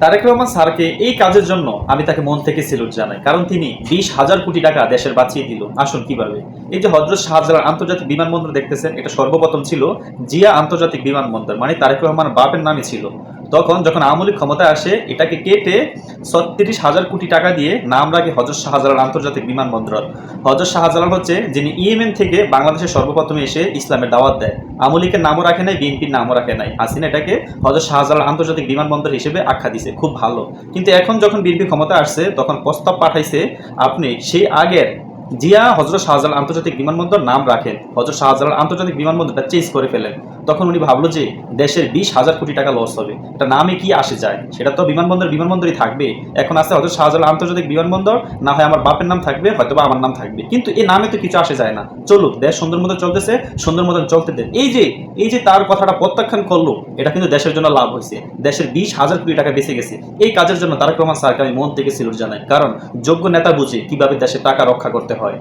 তারেক রহমান স্যারকে এই কাজের জন্য আমি তাকে মন থেকে সেলুট জানাই, কারণ তিনি 20,000 কোটি টাকা দেশের বাঁচিয়ে দিল। আসুন কিভাবে। এই যে হযরত শাহজালাল আন্তর্জাতিক বিমানবন্দর দেখতেছেন, এটা সর্বপ্রথম ছিল জিয়া আন্তর্জাতিক বিমানবন্দর, মানে তারেক রহমান বাপের নামে ছিল। যখন আওয়ামী লীগ ক্ষমতায় আসে, এটাকে কেটে 36,000 কোটি টাকা দিয়ে নাম রাখে হযরত শাহজালাল আন্তর্জাতিক বিমানবন্দর। হযরত শাহজালাল হচ্ছে যিনি ইয়েমেন থেকে বাংলাদেশে সর্বপ্রথম এসে ইসলামের দাওয়াত দেয়। আওয়ামী লীগের নামও রাখে নাই, বিএনপির নামও রাখে নাই। হাসিনা এটাকে হযরত শাহজালাল আন্তর্জাতিক বিমানবন্দর হিসেবে আখ্যা দিছে, খুব ভালো। কিন্তু এখন যখন বিএনপি ক্ষমতা আসছে, তখন প্রস্তাব পাঠাইছে আপনি সেই আগের জিয়া হযরত শাহজালাল আন্তর্জাতিক বিমানবন্দর নাম রাখেন, হযরত শাহজালাল আন্তর্জাতিক বিমানবন্দরটা চেঞ্জ করে ফেলেন। তখন উনি ভাবলো যে দেশের 20,000 কোটি টাকা লস হবে, এটা নামে কি আসে যায়, সেটা তো বিমানবন্দরই থাকবে। এখন আছে হযরত শাহজালাল আন্তর্জাতিক বিমানবন্দর, না হয় আমার বাপের নাম থাকবে, হয়তো বা আমার নাম থাকবে, কিন্তু এই নামে তো কিছু আসে যায় না। চলুক, দেশ সুন্দর মতো চলতেছে, সুন্দর মতন চলতে দেন। এই যে তার কথাটা প্রত্যাখ্যান করলো, এটা কিন্তু দেশের জন্য লাভ হয়েছে। দেশের 20,000 কোটি টাকা বেঁচে গেছে। এই কাজের জন্য তারেক রহমান স্যারকে আমি মন থেকে সেলুট জানাই, কারণ যোগ্য নেতা বুঝে কিভাবে দেশের টাকা রক্ষা করতে হয়।